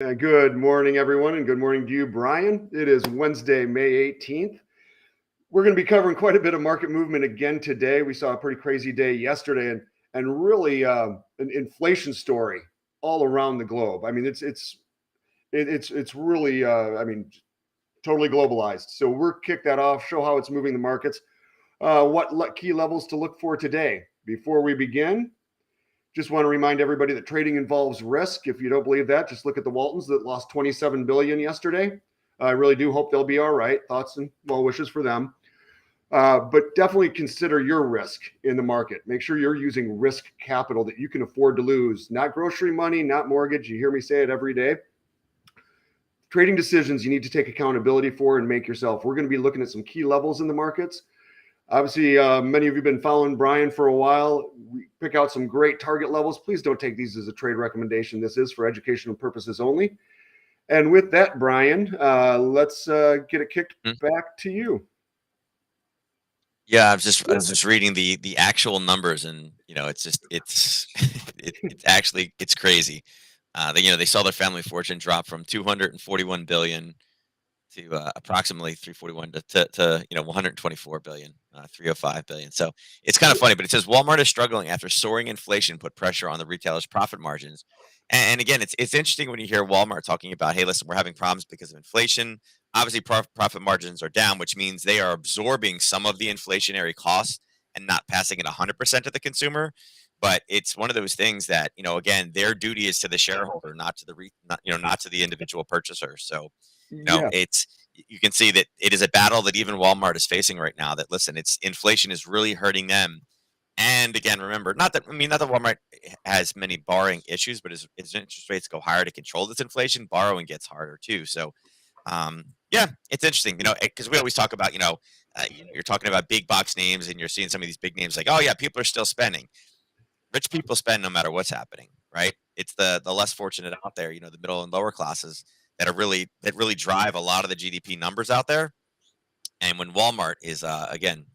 Good morning, everyone, and good morning to you, Brian. It is Wednesday, May 18th. We're going to be covering quite a bit of market movement again today. We saw a pretty crazy day yesterday, and really an inflation story all around the globe. I mean, it's really totally globalized. So we're kick that off, show how it's moving the markets, what key levels to look for today. Before we begin, just want to remind everybody that trading involves risk. If you don't believe that, just look at the Waltons that lost 27 billion yesterday. I really do hope they'll be all right. Thoughts and well wishes for them. But definitely consider your risk in the market. Make sure you're using risk capital that you can afford to lose, not grocery money, not mortgage. You hear me say it every day. Trading decisions you need to take accountability for and make yourself. We're going to be looking at some key levels in the markets. Obviously, many of you have been following Brian for a while. We pick out some great target levels. Please don't take these as a trade recommendation. This is for educational purposes only. And with that, Brian, let's get it kicked back to you. Yeah, I was just reading the actual numbers, and it's actually crazy. They saw their family fortune drop from 241 billion to approximately 341 to 124 billion, 305 billion. So it's kind of funny, but it says Walmart is struggling after soaring inflation put pressure on the retailer's profit margins. And again, it's interesting when you hear Walmart talking about, hey, listen, we're having problems because of inflation. Obviously, profit margins are down, which means they are absorbing some of the inflationary costs and not passing it 100% to the consumer. But it's one of those things that, again, their duty is to the shareholder, not to not to the individual purchaser. So Yeah. it's you can see that it is a battle that even Walmart is facing right now. That listen, it's inflation is really hurting them. And again, remember, not that Walmart has many borrowing issues, but as interest rates go higher to control this inflation, borrowing gets harder too. So, yeah, it's interesting, because we always talk about, you're talking about big box names, and you're seeing some of these big names like, oh yeah, people are still spending. Rich people spend no matter what's happening, right? It's the less fortunate out there, the middle and lower classes that really drive a lot of the GDP numbers out there. And when Walmart is again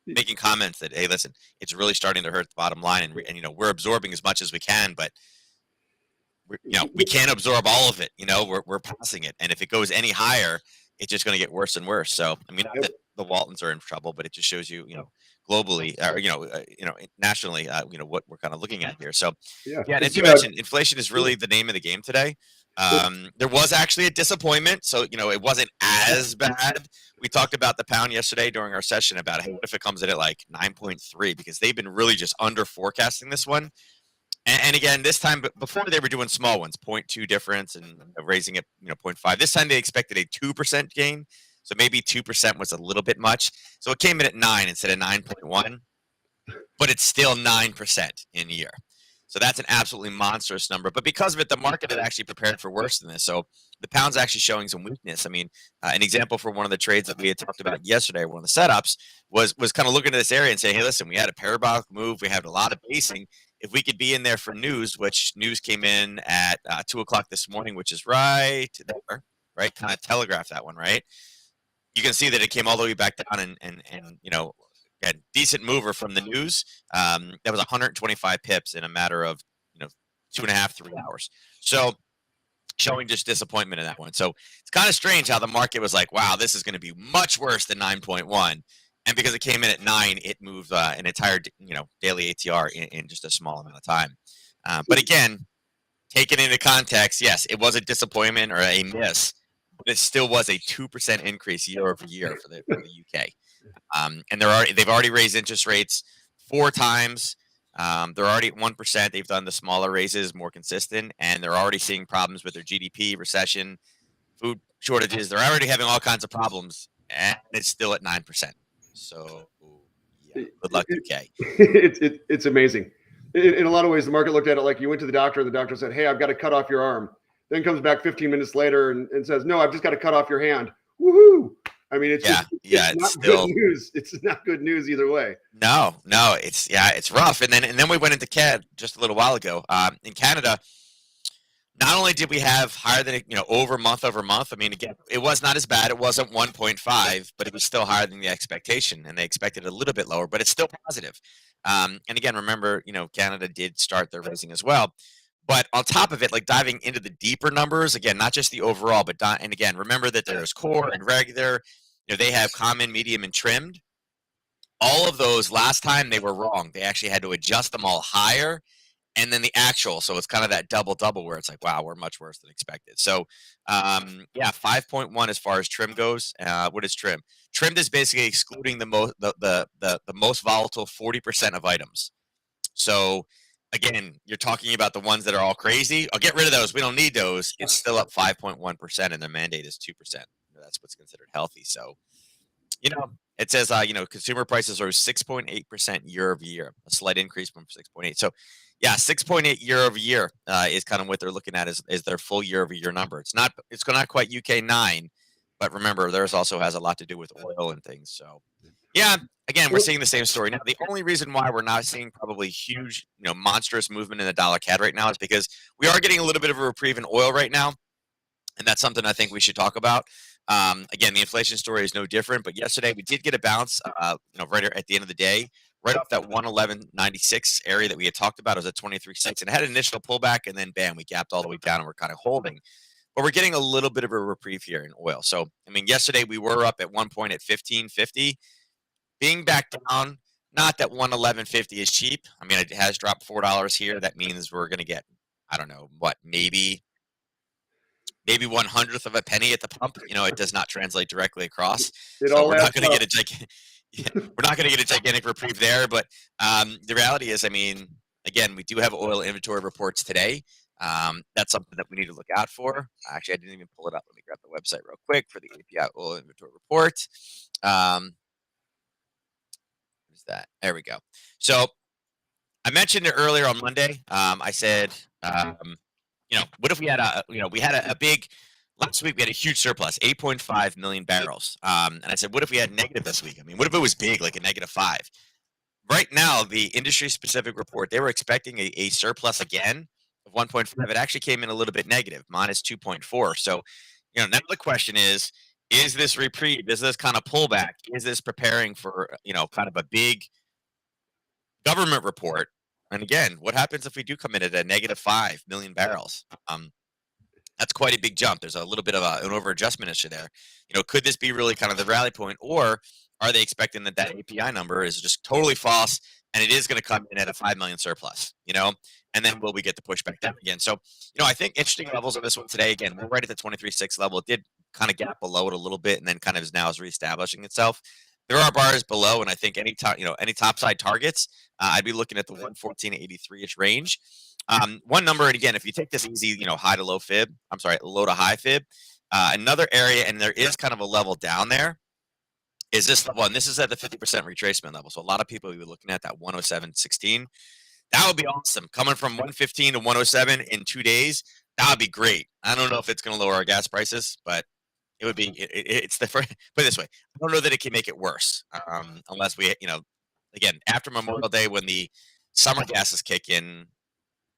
making comments that, hey, listen, it's really starting to hurt the bottom line, and we're absorbing as much as we can, but we can't absorb all of it. We're passing it, and if it goes any higher, it's just going to get worse and worse. So, I mean, not that the Waltons are in trouble, but it just shows you, globally, or nationally, what we're kind of looking at here. So, Yeah. yeah, and as you mentioned, inflation is really the name of the game today. There was actually a disappointment, so it wasn't as bad. We talked about the pound yesterday during our session about, hey, what if it comes in at like 9.3, because they've been really just under forecasting this one. And again, this time, but before they were doing small ones, 0.2 difference and raising it, 0.5. This time they expected a 2% gain, so maybe 2% was a little bit much. So it came in at 9 instead of 9.1, but it's still 9% in a year. So that's an absolutely monstrous number. But because of it, the market had actually prepared for worse than this. So the pound's actually showing some weakness. I mean, an example for one of the trades that we had talked about yesterday, one of the setups, was kind of looking at this area and saying, hey, listen, we had a parabolic move. We had a lot of basing. If we could be in there for news, which news came in at 2 o'clock this morning, which is right there, right? Kind of telegraphed that one, right? You can see that it came all the way back down and a decent mover from the news. That was 125 pips in a matter of 2.5, 3 hours. So showing just disappointment in that one. So it's kind of strange how the market was like, wow, this is going to be much worse than 9.1. And because it came in at 9, it moved an entire daily ATR in just a small amount of time. But again, taken into context, yes, it was a disappointment or a miss, but it still was a 2% increase year over year for the UK. And they've already raised interest rates 4 times. They're already at 1%. They've done the smaller raises, more consistent, and they're already seeing problems with their GDP, recession, food shortages. They're already having all kinds of problems, and it's still at 9%. So, yeah, good luck, UK. It's amazing. In a lot of ways, the market looked at it like you went to the doctor. The doctor said, "Hey, I've got to cut off your arm." Then comes back 15 minutes later and says, "No, I've just got to cut off your hand." Woohoo! I mean, it's not still good news. It's not good news either way. No, it's rough. And then we went into CAD just a little while ago. In Canada, not only did we have higher than over month over month. I mean, again, it was not as bad. It wasn't 1.5, but it was still higher than the expectation, and they expected a little bit lower, but it's still positive. And again, remember, Canada did start their raising as well. But on top of it, like diving into the deeper numbers, again, not just the overall, but and again, remember that there's core and regular. They have common, medium, and trimmed. All of those last time they were wrong. They actually had to adjust them all higher, and then the actual. So it's kind of that double where it's like, wow, we're much worse than expected. So, yeah, 5.1 as far as trim goes. What is trim? Trimmed is basically excluding the most volatile 40% of items. So again, you're talking about the ones that are all crazy. I'll get rid of those. We don't need those. It's still up 5.1%, and the mandate is 2%. That's what's considered healthy. So, it says, consumer prices rose 6.8% year over year, a slight increase from 6.8. So, yeah, 6.8 year over year is kind of what they're looking at is their full year over year number. It's not quite UK 9, but remember, theirs also has a lot to do with oil and things. So, yeah, again, we're seeing the same story. Now, the only reason why we're not seeing probably huge, monstrous movement in the dollar CAD right now is because we are getting a little bit of a reprieve in oil right now. And that's something I think we should talk about. Again, the inflation story is no different, but yesterday we did get a bounce, right at the end of the day, right off that 111.96 area that we had talked about. It was at 23.6, and it had an initial pullback, and then bam, we gapped all the way down, and we're kind of holding. But we're getting a little bit of a reprieve here in oil. So, I mean, yesterday we were up at one point at 15.50, being back down. Not that 111.50 is cheap. I mean, it has dropped $4 here. That means we're going to get, I don't know, what, maybe 1/100th of a penny at the pump. It does not translate directly across. So we're not going to get a gigantic reprieve there. But the reality is, I mean, again, we do have oil inventory reports today. That's something that we need to look out for. Actually, I didn't even pull it up. Let me grab the website real quick for the API oil inventory report. What is that? There we go. So I mentioned it earlier on Monday. I said, what if we had a big, last week we had a huge surplus, 8.5 million barrels. And I said, what if we had negative this week? I mean, what if it was big, like a -5? Right now, the industry-specific report, they were expecting a surplus again of 1.5. It actually came in a little bit negative, -2.4. So, now the question is this reprieve? Is this kind of pullback? Is this preparing for, kind of a big government report? And again, what happens if we do come in at a -5 million barrels? That's quite a big jump. There's a little bit of an over-adjustment issue there. Could this be really kind of the rally point, or are they expecting that API number is just totally false and it is going to come in at a 5 million surplus? And then will we get the pushback down again? So, I think interesting levels of this one today. Again, we're right at the 23.6 level. It did kind of gap below it a little bit, and then kind of is reestablishing itself. There are bars below, and I think any topside targets, I'd be looking at the 114.83-ish range. One number, and again, if you take this easy, high to low fib, low to high fib, another area, and there is kind of a level down there, is this level, and this is at the 50% retracement level. So a lot of people will be looking at that 107.16. That would be awesome. Coming from 115 to 107 in 2 days, that would be great. I don't know if it's going to lower our gas prices, but it would be. It's the first. Put it this way, I don't know that it can make it worse, unless we, again, after Memorial Day when the summer gases kick in,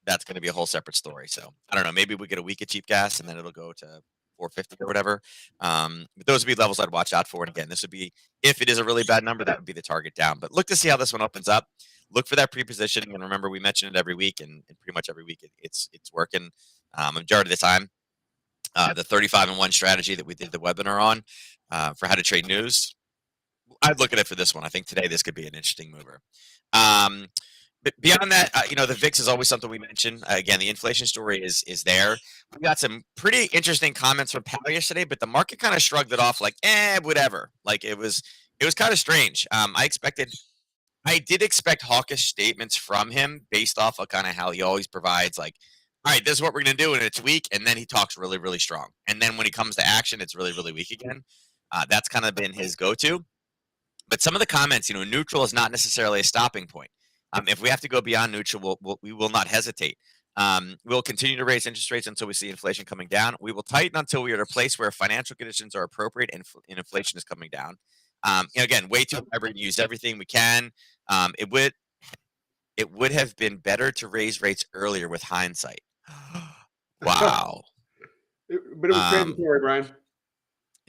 that's going to be a whole separate story. So I don't know. Maybe we get a week of cheap gas and then it'll go to 450 or whatever. But those would be levels I'd watch out for. And again, this would be, if it is a really bad number, that would be the target down. But look to see how this one opens up. Look for that pre-positioning, and remember, we mention it every week, and pretty much every week it's working. Majority of the time. The 35-1 strategy that we did the webinar on for how to trade news, I'd look at it for this one. I think today this could be an interesting mover. But beyond that, the VIX is always something we mention. Again, the inflation story is there. We got some pretty interesting comments from Powell yesterday, but the market kind of shrugged it off like, whatever. Like it was kind of strange. I did expect hawkish statements from him based off of kind of how he always provides, like, all right, this is what we're going to do, and it's weak, and then he talks really, really strong. And then when he comes to action, it's really, really weak again. That's kind of been his go-to. But some of the comments, neutral is not necessarily a stopping point. If we have to go beyond neutral, we will not hesitate. We'll continue to raise interest rates until we see inflation coming down. We will tighten until we are at a place where financial conditions are appropriate and inflation is coming down. Again, way too hybrid, use everything we can. It would have been better to raise rates earlier with hindsight. Wow. But it was transitory, Brian.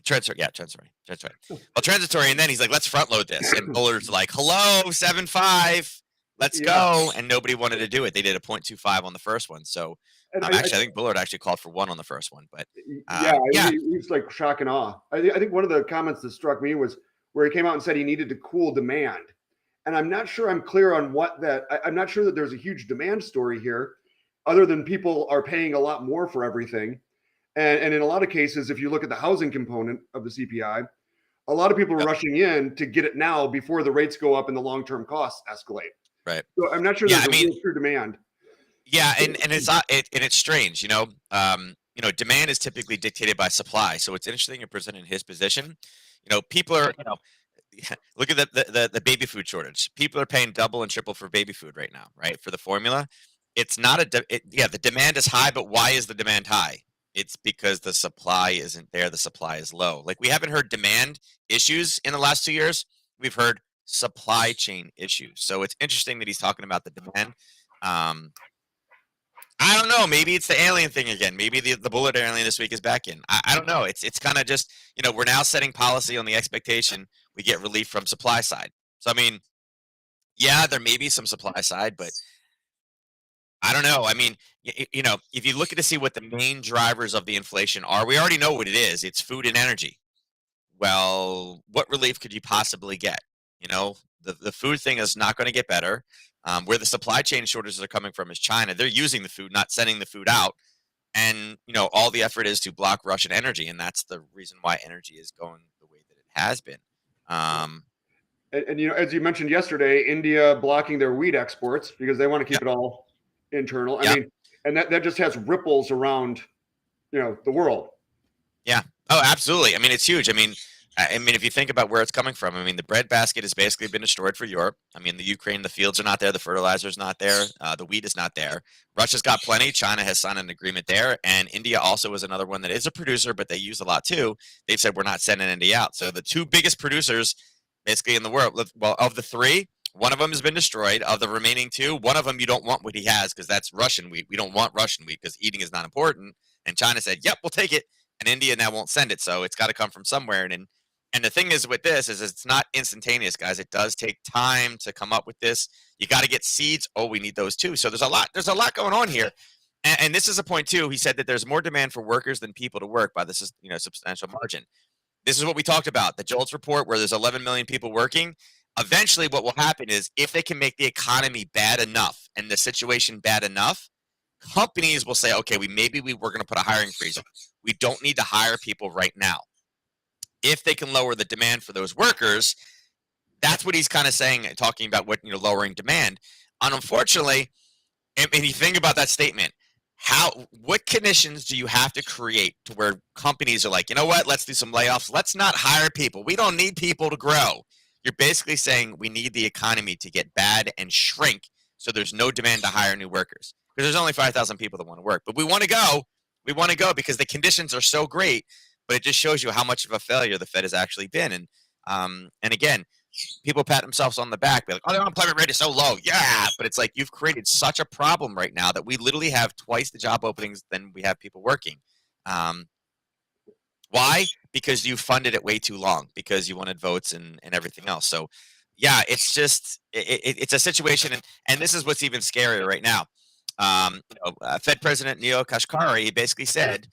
Transitory. Well, transitory, and then he's like, let's front load this. And Bullard's like, hello, 7.5. let's Yeah. go, and nobody wanted to do it. They did a 0.25 on the first one. So And actually, I think Bullard actually called for 1 on the first one. But yeah, yeah, he was like shock and awe. I think one of the comments that struck me was where he came out and said he needed to cool demand. And I'm not sure I'm clear on what that, I'm not sure that there's a huge demand story here, other than people are paying a lot more for everything. And in a lot of cases, if you look at the housing component of the CPI, a lot of people are yep, rushing in to get it now before the rates go up and the long-term costs escalate. right. So I'm not sure Yeah, there's I a mean, real true demand. yeah, and it's strange, demand is typically dictated by supply. So it's interesting in presenting his position. People are, look at the baby food shortage. People are paying double and triple for baby food right now, right? For the formula. It's not yeah, the demand is high, but why is the demand high? It's because the supply isn't there, the supply is low. Like, we haven't heard demand issues in the last 2 years. We've heard supply chain issues. So it's interesting that he's talking about the demand. Um, I don't know. Maybe it's the alien thing again. Maybe the bullet alien this week is back in. I don't know. It's kind of just, we're now setting policy on the expectation we get relief from supply side. So I mean, yeah, there may be some supply side, but I don't know. I mean, if you look at to see what the main drivers of the inflation are, we already know what it is. It's food and energy. Well, what relief could you possibly get? The food thing is not going to get better. Where the supply chain shortages are coming from is China. They're using the food, not sending the food out. And all the effort is to block Russian energy, and that's the reason why energy is going the way that it has been. And as you mentioned yesterday, India blocking their wheat exports because they want to keep it all internal. I Yep. mean, and that just has ripples around, the world. Yeah. Oh, absolutely. I mean, it's huge. I mean, if you think about where it's coming from, the breadbasket has basically been destroyed for Europe. The Ukraine, the fields are not there, the fertilizer's not there, the wheat is not there. Russia's got plenty. China has signed an agreement there, and India also is another one that is a producer, but they use a lot too. They've said we're not sending India out. So the two biggest producers, basically in the world, well, of the three, one of them has been destroyed. Of the remaining two, one of them you don't want what he has because that's Russian wheat. We don't want Russian wheat because eating is not important. And China said, "Yep, we'll take it." And India now won't send it, so it's got to come from somewhere. And the thing is with this is it's not instantaneous, guys. It does take time to come up with this. You got to get seeds. Oh, we need those too. So there's a lot going on here. And this is a point too. He said that there's more demand for workers than people to work by this, substantial margin. This is what we talked about, the JOLTS report, where there's 11 million people working. Eventually, what will happen is if they can make the economy bad enough and the situation bad enough, companies will say, okay, we're going to put a hiring freeze on. We don't need to hire people right now. If they can lower the demand for those workers, that's what he's kind of saying, talking about what, lowering demand. And unfortunately, and you think about that statement, what conditions do you have to create to where companies are like, you know what, let's do some layoffs. Let's not hire people. We don't need people to grow. You're basically saying we need the economy to get bad and shrink so there's no demand to hire new workers. Because there's only 5,000 people that want to work. But we want to go. We want to go because the conditions are so great. But it just shows you how much of a failure the Fed has actually been. And again, people pat themselves on the back, be like, "Oh, the unemployment rate is so low." Yeah, but it's like you've created such a problem right now that we literally have twice the job openings than we have people working. Why? Because you funded it way too long because you wanted votes and everything else. So, yeah, it's just it's a situation, and this is what's even scarier right now. Fed President Neel Kashkari basically said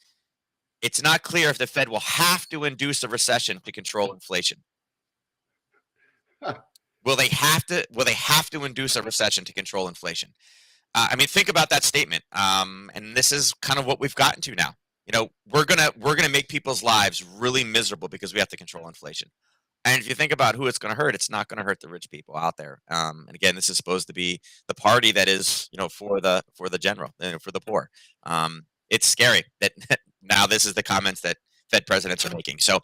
it's not clear if the Fed will have to induce a recession to control inflation. Will they have to induce a recession to control inflation? Think about that statement. And this is kind of what we've gotten to now. We're gonna make people's lives really miserable because we have to control inflation. And if you think about who it's going to hurt, it's not going to hurt the rich people out there. And again, this is supposed to be the party that is, for the general, for the poor. It's scary that now this is the comments that Fed presidents are making. So,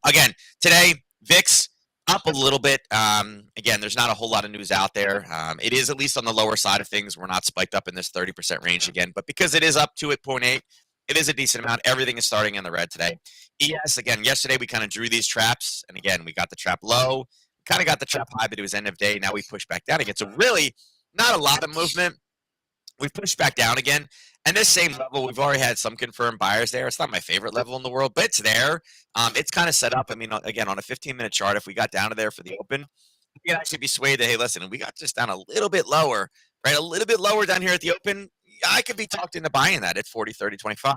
again, today VIX up a little bit. Again, there's not a whole lot of news out there. It is at least on the lower side of things. We're not spiked up in this 30% range again, but because it is up to 8.8, it is a decent amount. Everything is starting in the red today. ES, again, yesterday we kind of drew these traps. And again, we got the trap low, kind of got the trap high, but it was end of day. Now we push back down again. So really not a lot of movement. We've pushed back down again. And this same level, we've already had some confirmed buyers there. It's not my favorite level in the world, but it's there. It's kind of set up. Again, on a 15-minute chart, if we got down to there for the open, You can actually be swayed that, hey, listen, we got just down a little bit lower, right? A little bit lower down here at the open. I could be talked into buying that at 40, 30, 25.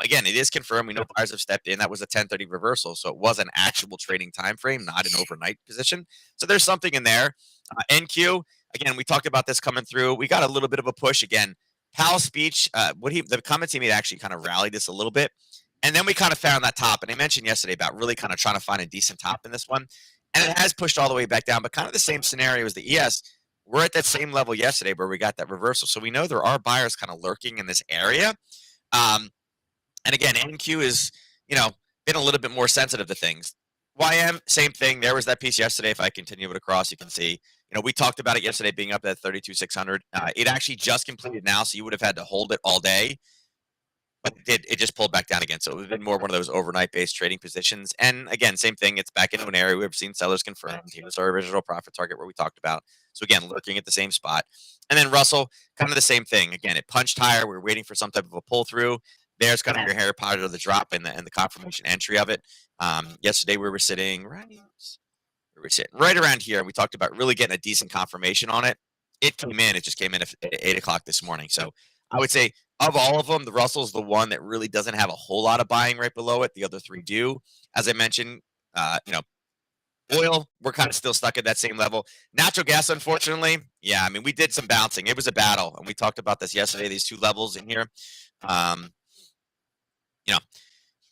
Again, it is confirmed. We know buyers have stepped in. That was a 1030 reversal. So it was an actual trading time frame, not an overnight position. So there's something in there. NQ, again, we talked about this coming through. We got a little bit of a push again. Powell's speech, the comments he made actually kind of rallied this a little bit. And then we kind of found that top. And I mentioned yesterday about really kind of trying to find a decent top in this one. And it has pushed all the way back down, but kind of the same scenario as the ES. We're at that same level yesterday where we got that reversal. So we know there are buyers kind of lurking in this area. And again, NQ is, been a little bit more sensitive to things. YM, same thing. There was that piece yesterday. If I continue it across, you can see, we talked about it yesterday being up at 32,600. It actually just completed now, so you would have had to hold it all day. But it just pulled back down again. So it would have been more one of those overnight based trading positions. And again, same thing. It's back into an area we've seen sellers confirmed. Here's our original profit target where we talked about. So again, looking at the same spot. And then Russell, kind of the same thing. Again, it punched higher. We were waiting for some type of a pull through. There's kind of your hair powder of the drop and the confirmation entry of it. Yesterday we were sitting right around here. We talked about really getting a decent confirmation on it. It came in. It just came in at 8 o'clock this morning. So I would say of all of them, the Russell's the one that really doesn't have a whole lot of buying right below it. The other three do. As I mentioned, oil, we're kind of still stuck at that same level. Natural gas, unfortunately, we did some bouncing. It was a battle, and we talked about this yesterday, these two levels in here.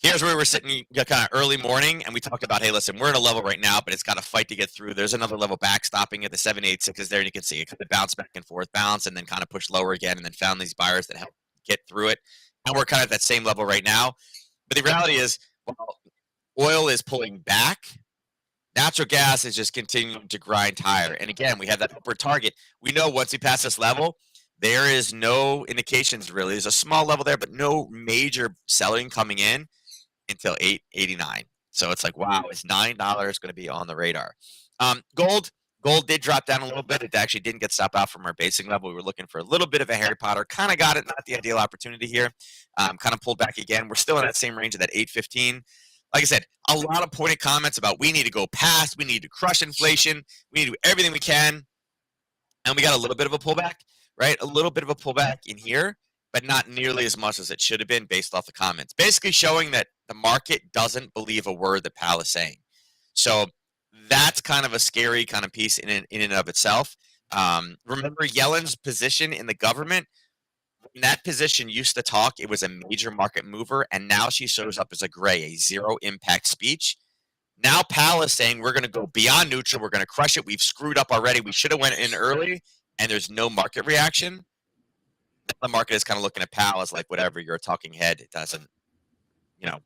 Here's where we were sitting kind of early morning, and we talked about, hey, listen, we're in a level right now, but it's got a fight to get through. There's another level backstopping at the 786 there, and you can see it kind of bounce back and forth, bounce, and then kind of push lower again, and then found these buyers that help get through it. And we're kind of at that same level right now. But the reality is, while oil is pulling back, natural gas is just continuing to grind higher. And again, we have that upward target. We know once we pass this level, there is no indications really. There's a small level there, but no major selling coming in until 889. So it's like, wow, is $9 going to be on the radar? Gold did drop down a little bit. It actually didn't get stopped out from our basing level. We were looking for a little bit of a Harry Potter. Kind of got it, not the ideal opportunity here. Kind of pulled back again. We're still in that same range of that 815. Like I said, a lot of pointed comments about we need to go past, we need to crush inflation, we need to do everything we can. And we got a little bit of a pullback, right? A little bit of a pullback in here, but not nearly as much as it should have been based off the comments. Basically showing that the market doesn't believe a word that Powell is saying. So that's kind of a scary kind of piece in and of itself. Remember Yellen's position in the government? When that position used to talk, it was a major market mover, and now she shows up as a gray, a zero impact speech. Now Powell is saying we're going to go beyond neutral. We're going to crush it. We've screwed up already. We should have went in early, and there's no market reaction. The market is kind of looking at Powell as like, whatever, you're a talking head. It doesn't,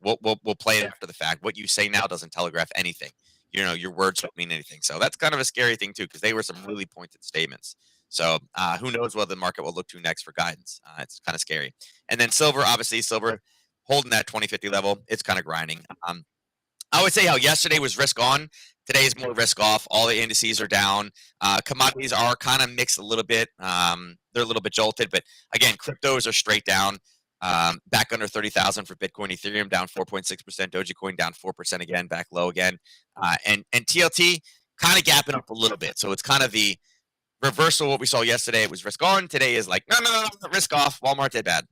we'll play it after the fact. What you say now doesn't telegraph anything. Your words don't mean anything. So that's kind of a scary thing too, because they were some really pointed statements. So who knows what the market will look to next for guidance. It's kind of scary. And then silver, obviously, holding that 2050 level. It's kind of grinding. I would say how yesterday was risk on. Today is more risk off. All the indices are down. Commodities are kind of mixed a little bit. They're a little bit jolted, but again, cryptos are straight down. Back under 30,000 for Bitcoin, Ethereum down 4.6%, Dogecoin down 4% again, back low again. And TLT kind of gapping up a little bit. So it's kind of the reversal of what we saw yesterday. It was risk on. Today is like, no, risk off. Walmart did bad.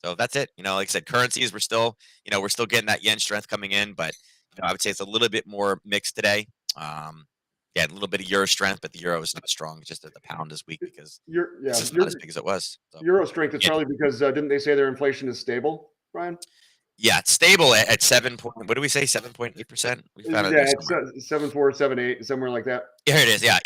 So that's it. Like I said, currencies, we're still getting that yen strength coming in, but I would say it's a little bit more mixed today. A little bit of euro strength, but the euro is not strong. It's just that the pound is weak because it's not as big as it was. So, euro strength is probably because didn't they say their inflation is stable, Brian? Yeah, it's stable at 7. What do we say? 7.8%. We found it. It's 7.4, 7.8, somewhere like that. Here it is. Yeah.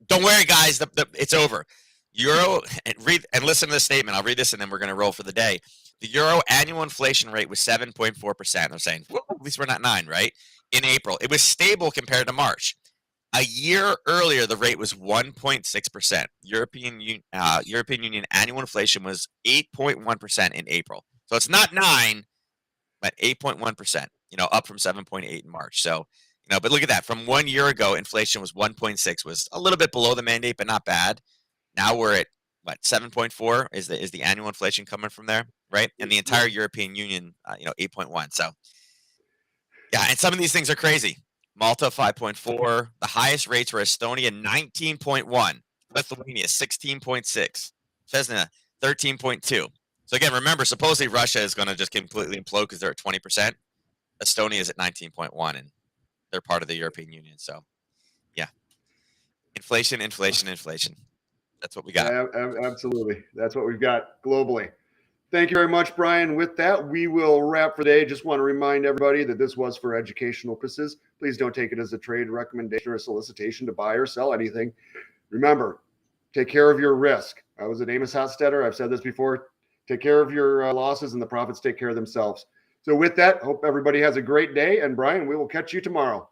Don't worry, guys. It's over. Euro, and listen to this statement. I'll read this and then we're going to roll for the day. The euro annual inflation rate was 7.4%. They're saying, well, at least we're not 9, right? In April, it was stable compared to March. A year earlier, the rate was 1.6%. European Union annual inflation was 8.1% in April. So it's not 9, but 8.1%. Up from 7.8 in March. So, but look at that. From 1 year ago, inflation was 1.6, was a little bit below the mandate, but not bad. Now we're at 7.4 is the annual inflation coming from there, right? And the entire European Union, 8.1. So, yeah, and some of these things are crazy. Malta 5.4. The highest rates were Estonia 19.1, Lithuania 16.6, Chesna 13.2. So again, remember, supposedly Russia is going to just completely implode because they're at 20%. Estonia is at 19.1, and they're part of the European Union. So, yeah, inflation. That's what we got. Absolutely. That's what we've got globally. Thank you very much, Brian. With that, we will wrap for today. Just want to remind everybody that this was for educational purposes. Please don't take it as a trade recommendation or a solicitation to buy or sell anything. Remember, take care of your risk. I was at Amos Hotstetter. I've said this before. Take care of your losses, and the profits take care of themselves. So with that, hope everybody has a great day. And Brian, we will catch you tomorrow.